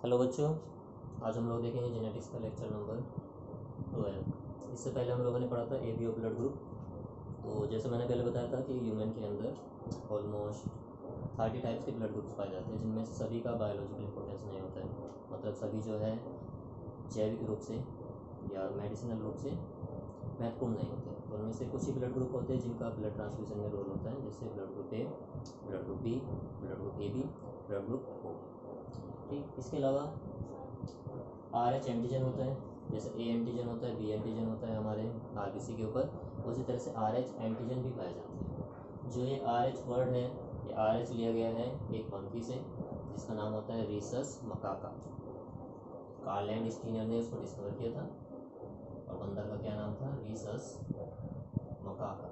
Hello बच्चों, आज हम लोग देखेंगे जेनेटिक्स का लेक्चर नंबर 12। इससे पहले हम लोगों ने पढ़ा था एबीओ ब्लड ग्रुप। तो जैसे मैंने पहले बताया था कि ह्यूमन के अंदर ऑलमोस्ट 30 टाइप्स के ब्लड ग्रुप्स पाए जाते हैं, जिनमें सभी का बायोलॉजिकल इंपॉर्टेंस नहीं होता है। मतलब सभी जो है जैविक रूप से या मेडिसिनल रूप से महत्वपूर्ण नहीं होते। तो उनमें से कुछ ही ब्लड ग्रुप होते हैं जिनका ब्लड ट्रांसफ्यूजन में रोल होता है, जैसे blood group A, blood group B, blood group A B, blood group O. ठीक, इसके अलावा RH एंटीजन होता है, जैसे ए एंटीजन होता है, बी एंटीजन होता है हमारे RBC के ऊपर। उसी तरह से RH एंटीजन भी पाए जाते हैं। जो ये RH वर्ड है, ये RH लिया गया है एक मंकी से जिसका नाम होता है रीसस मकाका। कार्ल लैंड स्टीनर ने उसको डिस्कवर किया था और बंदर का क्या नाम था? रीसस मकाका।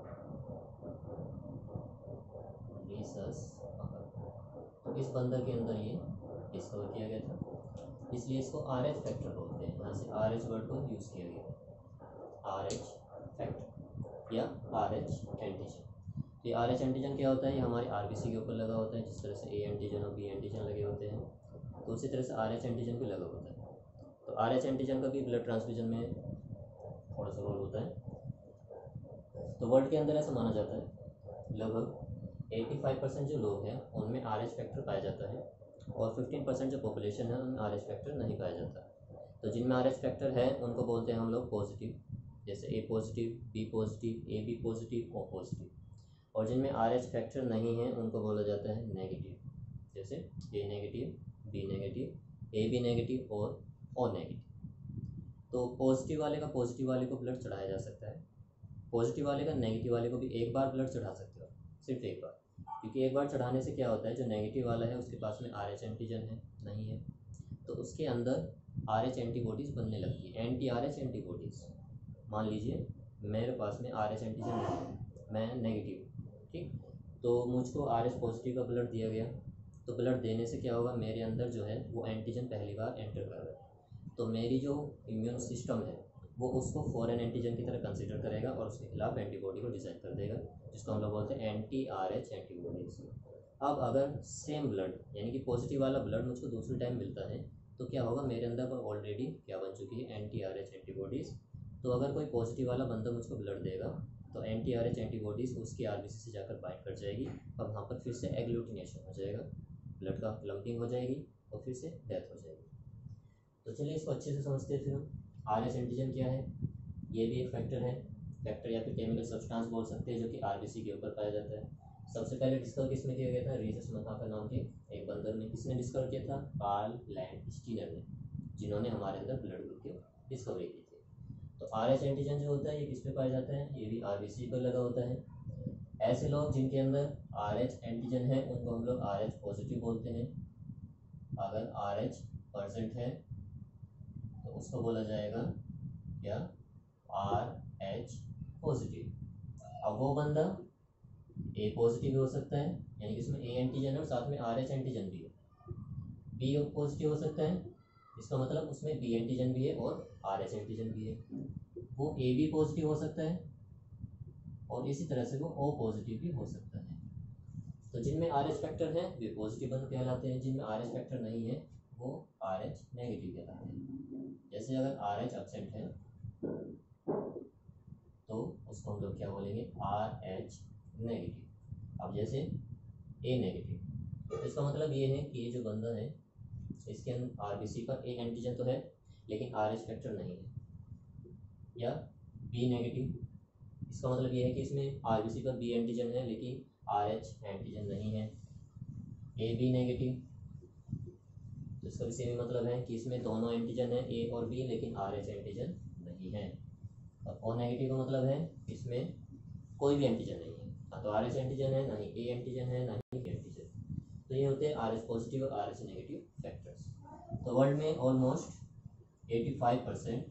रीसस मकाका। तो इस बंदर के अंदर ये डिस्कवर किया गया था, इसलिए इसको RH फैक्टर बोलते हैं। यहाँ से RH वर्ड को यूज़ किया गया है, RH फैक्टर या RH एंटीजन। ये RH एंटीजन क्या होता है? ये हमारे RBC के ऊपर लगा होता है। जिस तरह से ए एंटीजन और बी एंटीजन लगे होते हैं, तो उसी तरह से RH एंटीजन भी लगा होता है। तो RH एंटीजन का भी ब्लड ट्रांसफ्यूजन में थोड़ा सा रोल होता है। तो वर्ल्ड के अंदर ऐसा माना जाता है लगभग 85% जो लोग हैं उनमें RH फैक्टर पाया जाता है और 15% जो पॉपुलेशन है उनमें RH फैक्टर नहीं पाया जाता। तो जिनमें RH फैक्टर है उनको बोलते हैं हम लोग पॉजिटिव, जैसे A positive, B positive, A B positive, O positive. और जिनमें RH फैक्टर नहीं है उनको बोला जाता है नेगेटिव, जैसे A negative, B negative, A B negative और ओ नेगेटिव। तो पॉजिटिव वाले का पॉजिटिव वाले को ब्लड चढ़ाया जा सकता है, पॉजिटिव वाले का नेगेटिव वाले को भी एक बार ब्लड चढ़ा सकते हो, सिर्फ एक बार। क्योंकि एक बार चढ़ाने से क्या होता है, जो नेगेटिव वाला है उसके पास में RH एंटीजन है नहीं है, तो उसके अंदर RH एंटीबॉडीज़ बनने लगती है, एंटी RH एंटीबॉडीज़। मान लीजिए मेरे पास में RH एंटीजन नहीं है, मैं नेगेटिव, ठीक, तो मुझको RH पॉजिटिव का ब्लड दिया गया। तो ब्लड देने से क्या होगा, मेरे अंदर जो है वो एंटीजन पहली बार एंटर कर रहा है, तो मेरी जो इम्यून सिस्टम है वो उसको फॉरेन एंटीजन की तरह कंसीडर करेगा और उसके खिलाफ एंटीबॉडी को डिज़ाइन कर देगा, जिसको हम लोग बोलते हैं एंटी RH एंटीबॉडीज़। अब अगर सेम ब्लड यानी कि पॉजिटिव वाला ब्लड मुझको दूसरी टाइम मिलता है, तो क्या होगा, मेरे अंदर पर ऑलरेडी क्या बन चुकी है, एंटी RH एंटीबॉडीज़। तो अगर कोई पॉजिटिव वाला बंदा मुझको ब्लड देगा तो एंटी RH एंटीबॉडीज़ उसकी RBC से जाकर बाइंड कर जाएगी और वहाँ पर फिर से एग्लूटिनेशन हो जाएगा, ब्लड का क्लम्पिंग हो जाएगी और फिर से डेथ हो जाएगी। तो चलिए इसको अच्छे से समझते हैं। फिर हम RH एंटीजन क्या है, ये भी एक फैक्टर है, फैक्टर या फिर केमिकल सब्सटेंस बोल सकते हैं, जो कि RBC के ऊपर पाया जाता है। सबसे पहले डिस्कवर किसने किया गया था? रीसस मकाका नाम के एक बंदर ने। किसने डिस्कवर किया था? कार्ल लैंड स्टीनर ने, जिन्होंने हमारे अंदर ब्लड ग्रुप की डिस्कवरी की थी। तो RH एंटीजन जो होता है ये किस पे पाया जाता है? ये भी RBC पर लगा होता है। ऐसे लोग जिनके अंदर RH एंटीजन है उनको हम लोग RH पॉजिटिव बोलते हैं। अगर RH परसेंट है तो उसको बोला जाएगा क्या? RH positive. अब वो बंदा ए पॉजिटिव हो सकता है, यानी कि इसमें ए एंटीजन है और साथ में RH एंटीजन भी है। बी पॉजिटिव हो सकता है, इसका मतलब उसमें बी एंटीजन भी है और RH एंटीजन भी है। वो ए बी पॉजिटिव हो सकता है और इसी तरह से वो ओ पॉजिटिव भी हो सकता है। तो जिनमें RH फैक्टर है वे पॉजिटिव बंद कहलाते हैं, जिनमें RH फैक्टर नहीं है वो RH नेगेटिव कहलाते हैं। जैसे अगर RH एब्सेंट है तो उसको हम लोग क्या बोलेंगे? RH negative. अब जैसे ए नेगेटिव, तो इसका मतलब ये है कि ये जो बंदा है इसके अंदर RBC पर ए एंटीजन तो है लेकिन RH फैक्टर नहीं है। या बी नेगेटिव, इसका मतलब ये है कि इसमें RBC पर बी एंटीजन है लेकिन RH एंटीजन नहीं है। ए बी नेगेटिव, तो इसका भी सेम मतलब है कि इसमें दोनों एंटीजन है ए और बी लेकिन RH एंटीजन नहीं है। और ओ नेगेटिव का मतलब है इसमें कोई भी एंटीजन नहीं है, ना तो RH एंटीजन है, ना ही ए एंटीजन है, ना ही बी एंटीजन। तो ये होते हैं RH पॉजिटिव और RH नेगेटिव फैक्टर्स। तो वर्ल्ड में ऑलमोस्ट 85%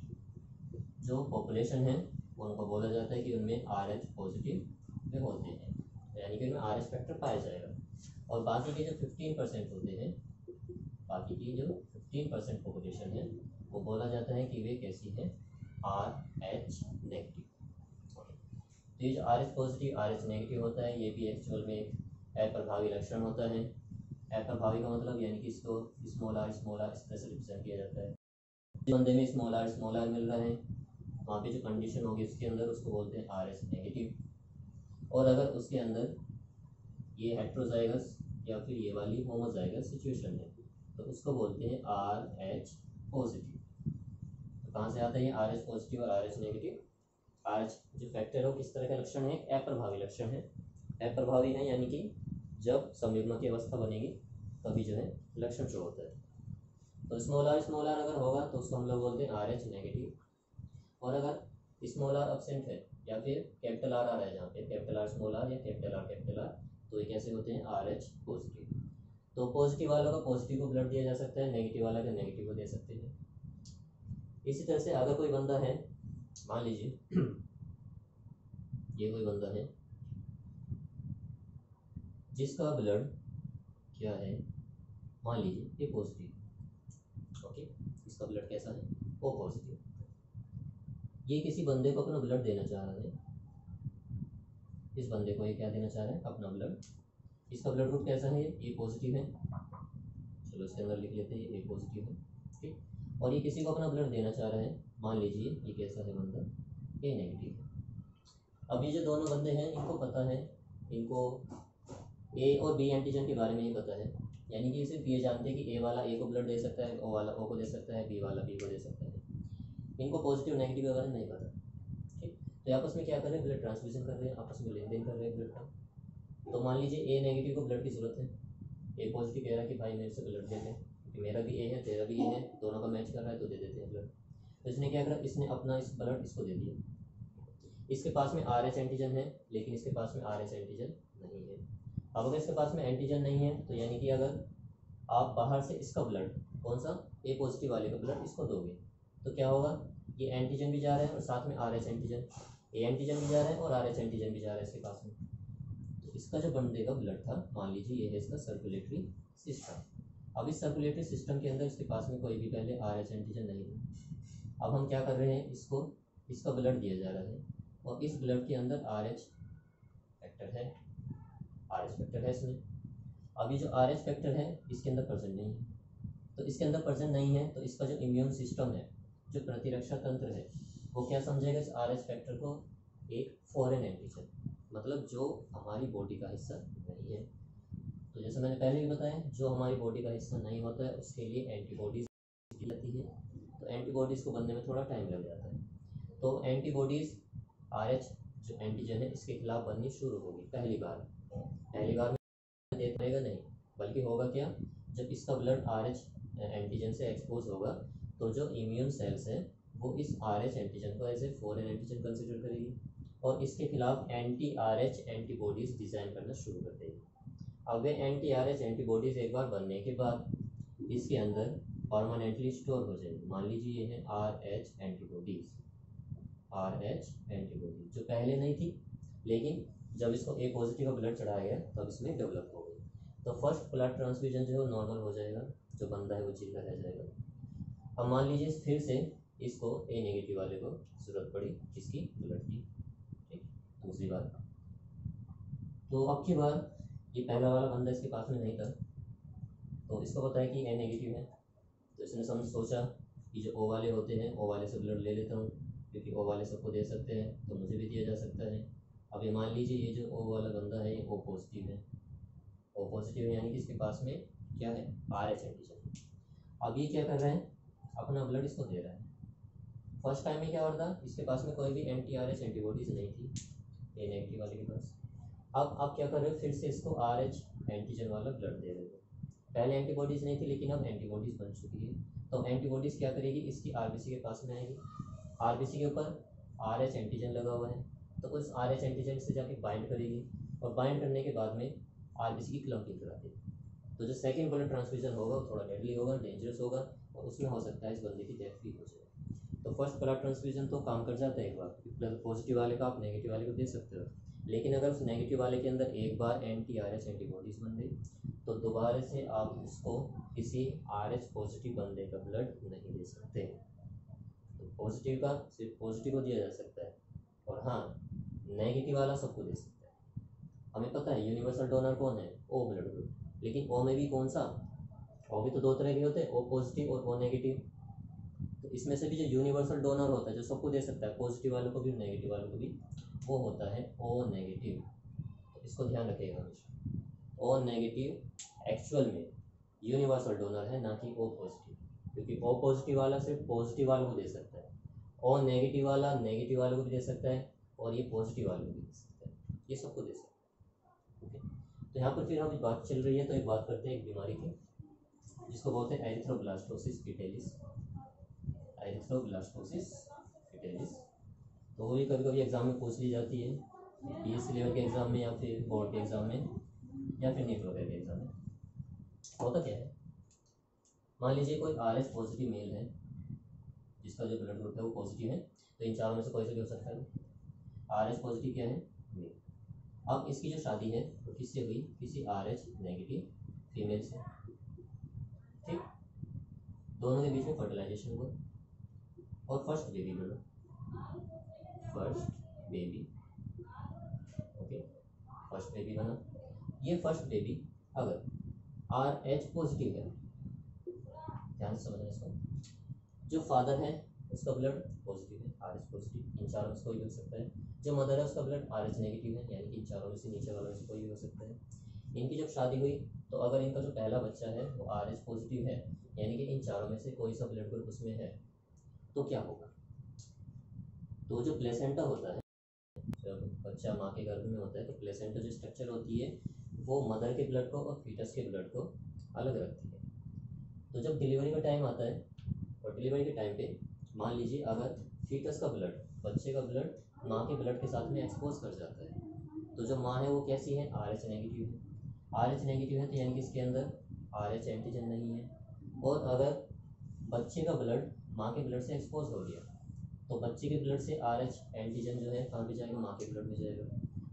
जो पॉपुलेशन है उनको बोला जाता है कि उनमें RH पॉजिटिव में होते हैं, यानी कि उनमें RH फैक्टर पाया जाएगा। और बाकी के जो 15% होते हैं, बाकी की जो 15% पॉपुलेशन है वो बोला जाता है कि वे कैसी है? RH negative. तो ये जो RH पॉजिटिव RH नेगेटिव होता है ये भी एक्चुअल में एक अप्रभावी लक्षण होता है। अप्रभावी का मतलब यानी कि इसको स्मॉल आर इस तरह से रिप्रेजेंट किया जाता है। जिस बंदे में स्मॉल आर मिल रहा है वहाँ पे जो कंडीशन होगी उसके अंदर उसको बोलते हैं आर एच नेगेटिव। और अगर उसके अंदर ये हेट्रोजाइगस या फिर ये वाली होमोजाइगस सिचुएशन है तो उसको बोलते हैं आर एच पॉजिटिव। तो कहाँ से आता है ये आर एच पॉजिटिव और R H negative. R H जो फैक्टर है वो किस तरह का लक्षण है, अप्रभावी लक्षण है। अप्रभावी है यानी कि जब संयुग्म की अवस्था बनेगी तभी जो है लक्षण शो होता है। तो स्मॉल आर अगर होगा तो उसको हम लोग बोलते हैं आर एच नेगेटिव। और अगर स्मॉल आर अब्सेंट है या फिर कैपिटल आर आ रहा है जहाँ पे कैपिटल आर स्मॉल आर या कैपिटल आर तो ये कैसे होते हैं आर एच पॉजिटिव। तो पॉजिटिव वालों का पॉजिटिव को ब्लड दिया जा सकता है, नेगेटिव वाला का नेगेटिव को दे सकते हैं। इसी तरह से अगर कोई बंदा है, मान लीजिए ये कोई बंदा है जिसका ब्लड क्या है, मान लीजिए ये पॉजिटिव, ओके, इसका ब्लड कैसा है, ओ पॉजिटिव। ये किसी बंदे को अपना ब्लड देना चाह रहा है, इस बंदे को ये क्या देना चाह रहा है, अपना ब्लड। इसका ब्लड ग्रुप कैसा है, ए पॉजिटिव है, चलो इसके अंदर लिख लेते हैं ए पॉजिटिव है, ठीक। और ये किसी को अपना ब्लड देना चाह रहा है, मान लीजिए ये कैसा है बंदा, ए नेगेटिव है। अब ये जो दोनों बंदे हैं इनको पता है, इनको ए और बी एंटीजन के बारे में ही पता है, यानी कि सिर्फ ये जानते हैं कि ए वाला ए को ब्लड दे सकता है, ओ वाला ओ को दे सकता है, बी वाला बी को दे सकता है। इनको पॉजिटिव नेगेटिव के बारे में नहीं पता, ठीक। तो आपस में क्या कर रहे हैं, ब्लड ट्रांसफ्यूजन कर रहे हैं, आपस में लेन देन कर रहे हैं ब्लड का। तो मान लीजिए ए नेगेटिव को ब्लड की ज़रूरत है, ए पॉजिटिव कह रहा है कि भाई मेरे से ब्लड दे दे, मेरा भी ए है तेरा भी ए है, दोनों का मैच कर रहा है तो दे देते हैं ब्लड। तो इसने क्या करा, इसने अपना इस ब्लड इसको दे दिया। इसके पास में आर एच एंटीजन है लेकिन इसके पास में आर एच एंटीजन नहीं है। अब अगर इसके पास में एंटीजन नहीं है तो यानी कि अगर आप बाहर से इसका ब्लड, कौन सा, ए पॉजिटिव वाले का ब्लड इसको दोगे तो क्या होगा, ये एंटीजन भी जा रहा है और साथ में are H antigen, A antigen भी जा रहा है और आर एच एंटीजन भी जा रहा है इसके पास में। तो इसका जो बंदे का ब्लड था, मान लीजिए ये है इसका सर्कुलेटरी सिस्टम। अब इस सर्कुलेटरी सिस्टम के अंदर इसके पास में कोई भी पहले आर एच एंटीजन नहीं था। अब हम क्या कर रहे हैं, इसको इसका ब्लड दिया जा रहा है और इस ब्लड के अंदर आर एच फैक्टर है, आर एच फैक्टर है इसमें। अभी जो आर एच फैक्टर है इसके अंदर प्रेजेंट नहीं है, तो इसके अंदर प्रेजेंट नहीं है तो इसका जो इम्यून सिस्टम है, जो प्रतिरक्षा तंत्र है, वो क्या समझेगा इस आर एच फैक्टर को एक फॉरेन एंटीजन, मतलब जो हमारी बॉडी का हिस्सा नहीं है। तो जैसे मैंने पहले भी बताया, जो हमारी बॉडी का हिस्सा नहीं होता है उसके लिए एंटीबॉडीज दी जाती है, तो एंटीबॉडीज़ को बनने में थोड़ा टाइम लग जाता है। तो एंटीबॉडीज़ आर एच जो एंटीजन है इसके खिलाफ बननी शुरू होगी पहली बार में दे पाएगा नहीं, बल्कि होगा क्या, जब इसका ब्लड आर एच एंटीजन से एक्सपोज होगा तो जो इम्यून सेल्स है वो इस आर एच एंटीजन को as a foreign antigen consider करेगी और इसके खिलाफ anti R H antibodies design करना शुरू कर देगी। अब वे एंटी आर एच एंटीबॉडीज़ एक बार बनने के बाद इसके अंदर परमानेंटली स्टोर हो जाएगी। मान लीजिए ये है are H antibodies, R H antibodies जो पहले नहीं थी, लेकिन जब इसको ए पॉजिटिव का ब्लड चढ़ाया गया तब इसमें डेवलप हो गई। तो फर्स्ट ब्लड ट्रांसफ्यूजन जो है वो नॉर्मल हो जाएगा, जो बंदा है वो जिंदा रह जाएगा। अब मान लीजिए फिर से इसको ए नेगेटिव वाले को ज़रूरत पड़ी इसकी ब्लड की, ठीक, दूसरी बार। तो अब की बार ये पहला वाला बंदा इसके पास में नहीं था, तो इसको पता है कि ए नेगेटिव है, तो इसने सोचा कि जो ओ वाले होते हैं ओ वाले से ब्लड ले लेता हूँ, क्योंकि ओ वाले सबको दे सकते हैं तो मुझे भी दिया जा सकता है। अब ये मान लीजिए ये जो ओ वाला बंदा है ये ओ पॉजिटिव है, ओ पॉजिटिव है यानी कि इसके पास में क्या है, आर एच एंटीजन। अब ये क्या कर रहे हैं, अपना ब्लड इसको दे रहा है। फर्स्ट टाइम में क्या हो रहा था, इसके पास में कोई भी एंटी आर एच एंटीबॉडीज़ नहीं थी ए नेगेटिव वाले के पास। अब आप क्या कर रहे हो, फिर से इसको आर एच एंटीजन वाला ब्लड दे रहे हो। पहले एंटीबॉडीज़ नहीं थी लेकिन अब एंटीबॉडीज़ बन चुकी है, तो एंटीबॉडीज़ क्या करेगी, इसकी आरबीसी के पास में आएगी, आरबीसी के ऊपर आर एच एंटीजन लगा हुआ है तो उस आर एच एंटीजन से जाके बाइंड करेगी और बाइंड करने के बाद में आरबीसी की क्लम्पिंग करा देगी। तो जो सेकंड ब्लड ट्रांसफ्यूजन होगा वो थोड़ा डेडली होगा, डेंजरस होगा और उसमें हो सकता है इस बंदे की डेथ भी हो जाए। तो फर्स्ट ब्लड ट्रांसफ्यूजन तो काम कर जाता है एक बार, पॉजिटिव वाले का आप नेगेटिव वाले को दे सकते हो, लेकिन अगर उस नेगेटिव वाले के अंदर एक बार एंटी आर एच एंटीबॉडीज़ बन गई तो दोबारा से आप उसको किसी आर एच पॉजिटिव बंदे का ब्लड नहीं दे सकते। तो पॉजिटिव का सिर्फ पॉजिटिव को दिया जा सकता है और हाँ नेगेटिव वाला सबको दे सकता है। हमें पता है यूनिवर्सल डोनर कौन है, ओ ब्लड ग्रुप, लेकिन ओ में भी कौन सा, ओ भी तो दो तरह के होते हैं, ओ पॉजिटिव और ओ नेगेटिव। तो इसमें से भी जो यूनिवर्सल डोनर होता है जो सबको दे सकता है, पॉजिटिव वालों को भी नेगेटिव वालों को भी, वो होता है ओ नेगेटिव। तो इसको ध्यान रखिएगा हमेशा, ओ नेगेटिव एक्चुअल में यूनिवर्सल डोनर है, ना कि ओ पॉजिटिव, क्योंकि ओ पॉजिटिव वाला सिर्फ पॉजिटिव वालों को दे सकता है, ओ नेगेटिव वाला नेगेटिव वालों को भी दे सकता है, और ये पॉजिटिव वालों को भी दे सकता है, ये सबको दे सकता है। ओके, तो यहाँ पर फिर हम बात चल रही है, तो एक बात करते हैं एक बीमारी की जिसको बोलते हैं एरिथ्रोब्लास्टोसिस फिटेलिस। एरिथ्रोब्लास्टोसिस फिटेलिस, तो वो भी कभी कभी एग्जाम में पूछ ली जाती है, पीएससी लेवल के एग्जाम में या फिर बोर्ड के एग्जाम में या फिर नीट वगैरह के एग्जाम में। होता क्या है, मान लीजिए कोई RH पॉजिटिव मेल है जिसका जो ब्लड ग्रुप है वो पॉजिटिव है, तो इन चारों में से कोई सा भी हो सकता है। RH पॉजिटिव क्या है, मेल। अब इसकी जो शादी है वो किससे हुई, किसी RH नेगेटिव फीमेल से, ठीक। दोनों के बीच में फर्टिलाइजेशन हुआ और फर्स्ट बेबी बना, first baby, okay, first baby बना। ये फर्स्ट बेबी अगर RH पॉजिटिव है, ध्यान से समझना इसको, जो फादर है उसका ब्लड पॉजिटिव है, RH पॉजिटिव, इन चारों में से कोई भी हो सकता है। जो मदर है उसका ब्लड RH नेगेटिव है, यानी कि इन चारों में से नीचे वालों में से कोई भी हो सकता है। इनकी जब शादी हुई तो अगर इनका जो पहला बच्चा है वो RH पॉजिटिव है, यानी कि इन चारों में से कोई सा ब्लड ग्रुप उसमें है, तो क्या होगा, तो जो प्लेसेंटा होता है, जब बच्चा माँ के गर्भ में होता है तो प्लेसेंटा जो स्ट्रक्चर होती है वो मदर के ब्लड को और फीटस के ब्लड को अलग रखती है। तो जब डिलीवरी का टाइम आता है और डिलीवरी के टाइम पे मान लीजिए अगर फीटस का ब्लड, बच्चे का ब्लड माँ के ब्लड के साथ में एक्सपोज कर जाता है, तो जो माँ है वो कैसी है, RH नेगेटिव है। RH नेगेटिव है तो यानी कि इसके अंदर RH एंटीजन नहीं है। और अगर बच्चे का ब्लड माँ के ब्लड से एक्सपोज हो गया तो बच्चे के ब्लड से RH एंटीजन जो है कहाँ पे जाएगा, माँ के ब्लड में जाएगा।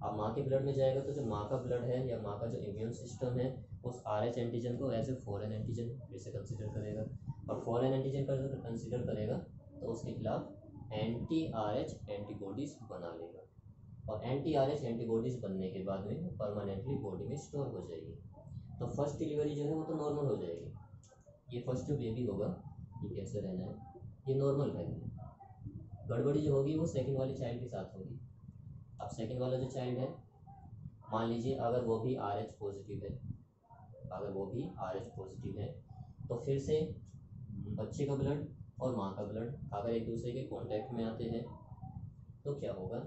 अब माँ के ब्लड में जाएगा तो जो माँ का ब्लड है या माँ का जो इम्यून सिस्टम है उस RH एंटीजन को एज ए फॉरेन एंटीजन फिर से कंसिडर करेगा, और फॉरेन एंटीजन का जब कंसिडर करेगा तो उसके खिलाफ एंटी RH एंटीबॉडीज बना लेगा, और एंटी RH एंटीबॉडीज बनने के बाद में परमानेंटली बॉडी में स्टोर हो जाएगी। तो फर्स्ट डिलीवरी जो है वो तो नॉर्मल हो जाएगी, ये फर्स्ट जो बेबी होगा ये कैसे रहना है, ये नॉर्मल रहना है। गड़बड़ी जो होगी वो सेकंड वाले चाइल्ड के साथ होगी। अब सेकंड वाला जो चाइल्ड है मान लीजिए अगर वो भी RH पॉजिटिव है, अगर वो भी RH पॉजिटिव है तो फिर से बच्चे का ब्लड और माँ का ब्लड अगर एक दूसरे के कांटेक्ट में आते हैं तो क्या होगा,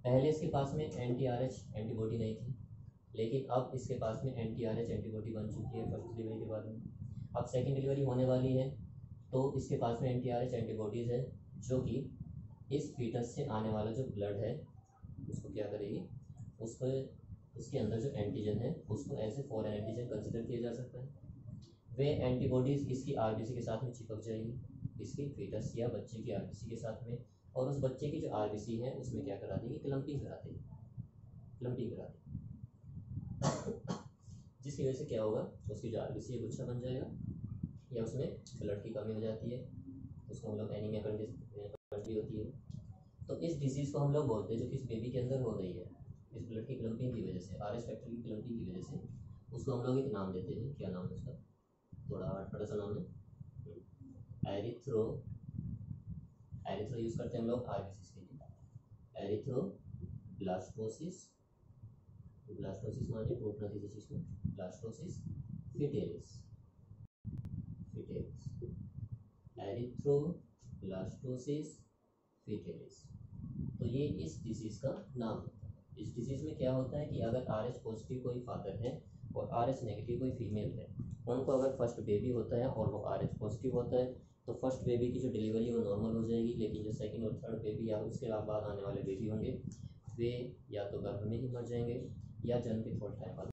पहले इसके पास में एंटी RH एंटीबॉडी नहीं थी, लेकिन अब इसके पास में एंटी RH एंटीबॉडी बन चुकी है फर्स्ट डिलीवरी के बाद में। अब सेकंड डिलीवरी होने वाली है तो इसके पास में एंटी RH एंटीबॉडीज़ है जो कि इस फीटस से आने वाला जो ब्लड है उसको क्या करेगी, उसको उसके अंदर जो एंटीजन है उसको as a foreign antigen consider किया जा सकता है। वे एंटीबॉडीज़ इसकी RBC के साथ में चिपक जाएगी, इसकी फीटस या बच्चे की RBC के साथ में, और उस बच्चे की जो RBC है उसमें क्या करा देगी, क्लम्पिंग करा देगी, क्लम्पिंग करा देगी, जिसकी वजह से क्या होगा, उसकी जो RBC है गुच्छा बन जाएगा या उसमें ब्लड की कमी हो जाती है, उसको हम लोग एनीमिया कंडीशन होती है। तो इस डिजीज़ को हम लोग बोलते हैं जो कि इस बेबी के अंदर हो रही है, इस ब्लड की क्लम्पिंग की वजह से, RH फैक्टर की क्लम्पिंग की वजह से, उसको हम लोग एक नाम देते हैं, क्या नाम है उसका, थोड़ा सा नाम है एरिथ्रो, एरिथ्रो यूज़ करते हैं हम लोग RBC के लिए, एरिथ्रोब्लास्टोसिस, ब्लास्टोसिस माने टूटना किसी चीज़ को, blastocyst fetalis, fetalis, erythroblastosis fetalis. तो ये इस डिजीज़ का नाम होता है। इस डिजीज़ में क्या होता है कि अगर RH पॉजिटिव कोई फादर है और RH नेगेटिव कोई फीमेल है, उनको अगर फर्स्ट बेबी होता है और वो RH पॉजिटिव होता है तो फर्स्ट बेबी की जो डिलीवरी है वो नॉर्मल हो जाएगी, लेकिन जो सेकंड और थर्ड बेबी या उसके बाद आने वाले बेबी होंगे वे या तो गर्भ में ही मर जाएंगे या जन्म के थोड़ा टाइम बाद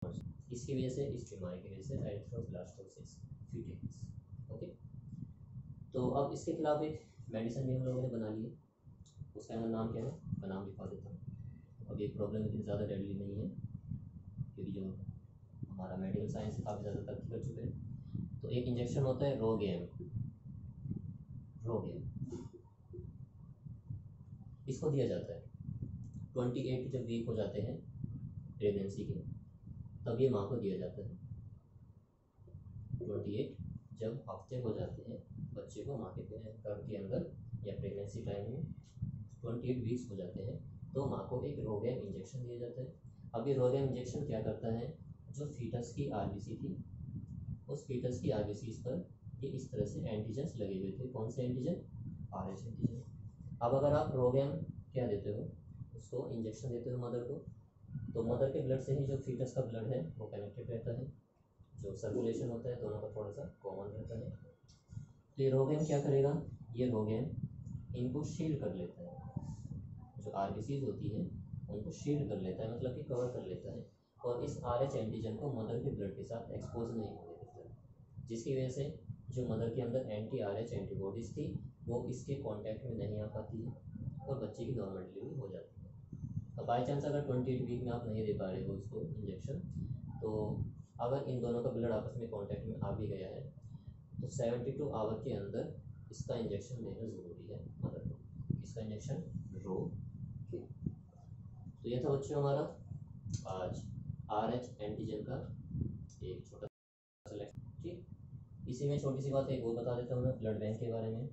मर जाएंगे। इसकी वजह से, इस बीमारी की वजह से एरिथ्रोब्लास्टोसिस फिटेलिस। ओके, तो अब इसके खिलाफ एक मेडिसिन भी हम लोगों ने बना ली है, उसका नाम क्या है, मैं नाम लिखवा देता हूँ। अब ये प्रॉब्लम इतनी ज़्यादा डेडली नहीं है क्योंकि जो हमारा मेडिकल साइंस काफ़ी ज़्यादा तरक्की कर चुके हैं। तो एक इंजेक्शन होता है रोगेम, रोगेम इसको दिया जाता है 28 जब वीक हो जाते हैं प्रेगनेंसी के, तब ये माँ को दिया जाता है। 28 जब हफ्ते हो जाते हैं बच्चे को माँ के गर्भ के अंदर या प्रेगनेंसी टाइम में 28 वीक्स हो जाते हैं तो माँ को एक रोगैम इंजेक्शन दिया जाता है। अब ये रोगैम इंजेक्शन क्या करता है, जो फीटस की आरबीसी थी उस फीटस की आरबीसी पर ये इस तरह से एंटीजन्स लगे हुए थे। कौन से एंटीजन? RH antigen. अब अगर आप रोगैम क्या देते हो, उसको इंजेक्शन देते हो मदर को, तो मदर के ब्लड से ही जो फीटस का ब्लड है वो कनेक्टेड रहता है, जो सर्कुलेशन होता है दोनों का थोड़ा सा कॉमन रहता है। तो ये रोगैम क्या करेगा, ये रोगैम इनको शील्ड कर लेता है, जो आरबीसीज होती हैं उनको शील्ड कर लेता है, मतलब कि कवर कर लेता है, और इस RH एंटीजन को मदर के ब्लड के साथ एक्सपोज नहीं होने देता है, जिसकी वजह से जो मदर के अंदर anti-RH एंटीबॉडीज़ थी वो इसके कांटेक्ट में नहीं आ पाती है और बच्चे की नॉर्मल डिलीवरी हो जाती है। अब बाई चांस अगर 28 वीक में आप नहीं दे पा रहे हो उसको इंजेक्शन, तो अगर इन दोनों का ब्लड आपस में कांटेक्ट में आ भी गया है तो 72 आवर के अंदर इसका इंजेक्शन देना ज़रूरी है मदर को, इसका इंजेक्शन रो के। तो ये था बच्चों हमारा आज RH एंटीजन का एक छोटा सिलेक्शन। ठीक, इसी में छोटी सी बात एक और बता देता हूँ मैं ब्लड बैंक के बारे में,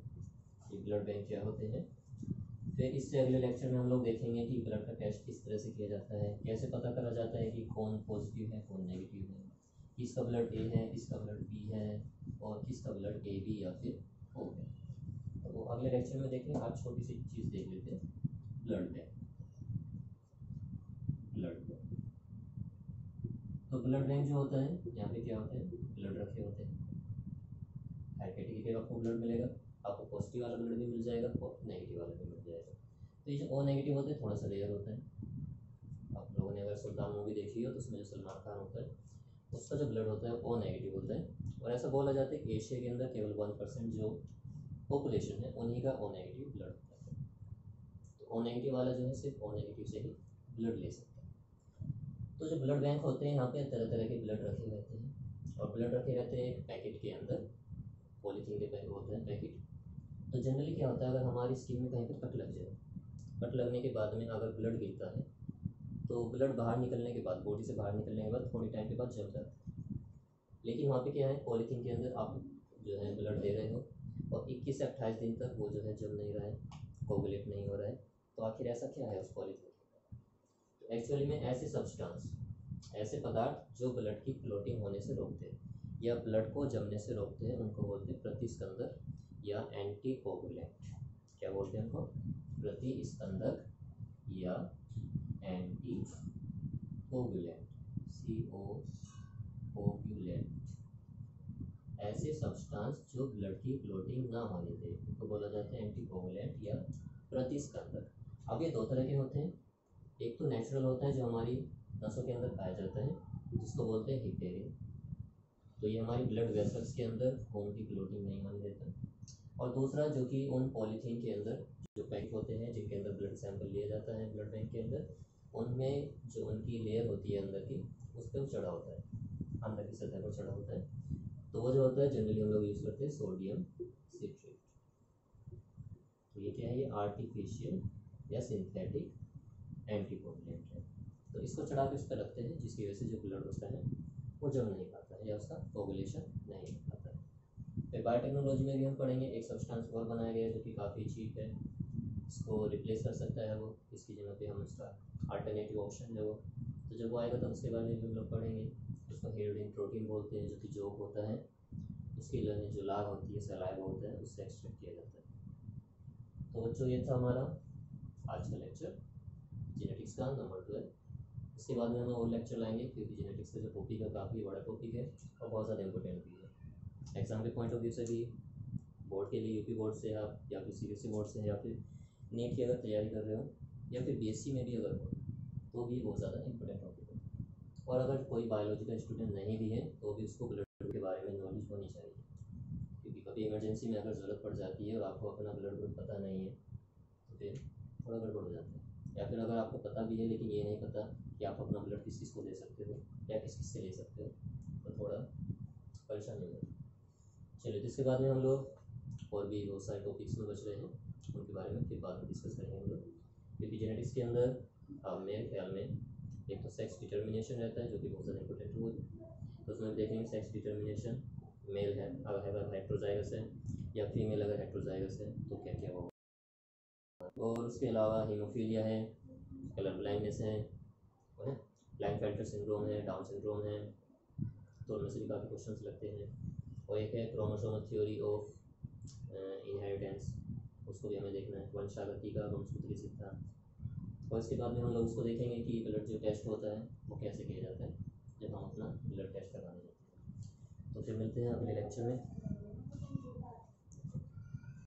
कि ब्लड बैंक क्या होते हैं। फिर इससे अगले लेक्चर में हम लोग देखेंगे कि ब्लड का टेस्ट किस तरह से किया जाता है, कैसे पता करा जाता है कि कौन पॉजिटिव है कौन नेगेटिव है, किसका ब्लड A है किसका ब्लड B है और किसका ब्लड AB या फिर O है। तो वो अगले लेक्चर में देखेंगे। आज छोटी सी चीज़ देख लेते हैं, ब्लड बैंक। तो ब्लड बैंक जो होता है, यहाँ पे क्या होते हैं, ब्लड रखे होते हैं, हर कैटेगरी के आपको ब्लड मिलेगा, आपको पॉजिटिव वाला ब्लड भी मिल जाएगा और नेगेटिव वाला भी मिल जाएगा। तो ये जो O नेगेटिव होते हैं थोड़ा सा रेयर होता है। आप लोगों ने अगर सुल्तान मूवी देखी हो तो उसमें जो सलमान खान होता है उसका जो ब्लड होता है O नेगेटिव होता है, और ऐसा बोला जाता है कि एशिया के अंदर केवल 1% जो पॉपुलेशन है उन्हीं का O नेगेटिव ब्लड होता है। तो O नेगेटिव वाला जो है सिर्फ O नेगेटिव से ही ब्लड ले सकता है। तो जो ब्लड बैंक होते हैं यहाँ पे तरह तरह के ब्लड रखे रहते हैं, और ब्लड रखे रहते हैं एक पैकेट के अंदर, पॉलीथीन के पैकेट होते हैं पैकेट। तो जनरली क्या होता है, अगर हमारी स्किन में कहीं पर कट लग जाए, कट लगने के बाद में अगर ब्लड गिरता है तो ब्लड बाहर निकलने के बाद, बॉडी से बाहर निकलने के बाद थोड़ी टाइम के बाद जम जाता है। लेकिन वहाँ पे क्या है, पॉलीथीन के अंदर आप जो है ब्लड दे रहे हो और 21 से 28 दिन तक वो जो है जम नहीं रहा है, कोगुलेट नहीं हो रहा है, तो आखिर ऐसा क्या है उस पॉलीथीन? तो एक्चुअली में ऐसे सब्सटेंस, ऐसे पदार्थ जो ब्लड की क्लॉटिंग होने से रोकते हैं या ब्लड को जमने से रोकते हैं, उनको बोलते हैं प्रतिस्कंदक या एंटीकोगुलेंट। क्या बोलते हैं उनको? प्रतिस्कंदक या एंटीकोगुलेंट, कोगुलेंट। ऐसे सब्सटेंस जो ब्लड की क्लॉटिंग ना होने दे उनको बोला जाता है एंटीकोगुलेंट या प्रतिस्कंदक। अब ये दो तरह के होते हैं, एक तो नेचुरल होता है जो हमारी नसों के अंदर पाया जाता है, जिसको बोलते हैं हिपेरिन। तो ये हमारी ब्लड वेसल्स के अंदर खून की क्लॉटिंग नहीं होने देता। और दूसरा जो कि उन पॉलीथीन के अंदर जो पैक होते हैं जिनके अंदर ब्लड सैंपल लिया जाता है ब्लड बैंक के अंदर, उनमें जो उनकी लेयर होती है अंदर की, उस पर वो चढ़ा होता है, अंदर की सतह पर चढ़ा होता है। तो वो जो होता है जनरली हम लोग यूज़ करते हैं सोडियम सिट्रेट। तो ये क्या है, ये आर्टिफिशियल या सिंथेटिक एंटीकोगुलेंट है। तो इसको चढ़ा के उस पर रखते हैं, जिसकी वजह से जो ब्लड होता है वो जम नहीं पाता है या उसका कोगुलेशन नहीं हो पाता है। फिर बायोटेक्नोलॉजी में भी हम पढ़ेंगे, एक सब्सटेंस और बनाया गया है जो कि काफ़ी चीप है, इसको रिप्लेस कर सकता है वो, इसकी जगह पे हम इसका अल्टरनेटिव ऑप्शन है वो। तो जब वो आएगा तब उसके बारे में भी हम लोग पढ़ेंगे। उसको हेरोइन प्रोटीन बोलते हैं, जो कि जोक होता है, उसकी जो लाग होती है, सलाइवा होता है, उससे एक्सट्रैक्ट किया जाता है। तो बच्चों ये था हमारा आज का लेक्चर जेनेटिक्स का नंबर 12। इसके बाद में हम और लेक्चर लाएंगे, क्योंकि जेनेटिक्स का जो टॉपिक है काफ़ी बड़ा टॉपिक है और बहुत ज़्यादा इंपॉर्टेंट भी है। एग्ज़ाम के पॉइंट ऑफ व्यू से भी, बोर्ड के लिए यूपी बोर्ड से आप या फिर CBSE बोर्ड से, या फिर नीट की अगर तैयारी कर रहे हो, या फिर BSc में भी अगर हो, तो भी बहुत ज़्यादा इंपॉर्टेंट टॉपिक है। और अगर कोई बायोलॉजी का स्टूडेंट नहीं भी है तो भी उसको ब्लड के बारे में नॉलेज होनी चाहिए, क्योंकि कभी इमरजेंसी में अगर ज़रूरत पड़ जाती है और आपको अपना ब्लड ग्रुप पता नहीं है तो फिर थोड़ा गड़बड़ हो जाता है। या फिर अगर आपको पता भी है लेकिन ये नहीं पता कि आप अपना ब्लड किस किस को दे सकते हो या किस किस से ले सकते हो, तो थोड़ा परेशानी हो जाती है। चलिए, तो इसके बाद में हम लोग और भी बहुत सारे टॉपिक्स में बच रहे हैं, उनके बारे में फिर बाद में डिस्कस करेंगे हम लोग। क्योंकि जेनेटिक्स के अंदर मेरे ख्याल में एक तो सेक्स डिटर्मिनेशन रहता है, जो कि बहुत ज़्यादा इंपॉर्टेंट हो, तो उसमें देखेंगे सेक्स डिटर्मिनेशन, मेल है अगर हेट्रोजाइगस है या फीमेल अगर हेट्रोजाइगस है तो क्या क्या होगा। और उसके अलावा हीमोफीलिया है, कलर ब्लाइंडनेस है क्लाइनफेल्टर सिंड्रोम है, डाउन सिंड्रोम है, तो उनमें से भी काफ़ी क्वेश्चंस लगते हैं। और एक है क्रोमोसोमल थ्योरी ऑफ इनहेरिटेंस, उसको भी हमें देखना है, वंशागति का वंशसूत्री सिद्धांत। और इसके बाद में हम लोग उसको देखेंगे कि ब्लड जो टेस्ट होता है वो कैसे किया जाता है जब हम अपना ब्लड टेस्ट करवाने जाते हैं। तो फिर मिलते हैं अगले लेक्चर में।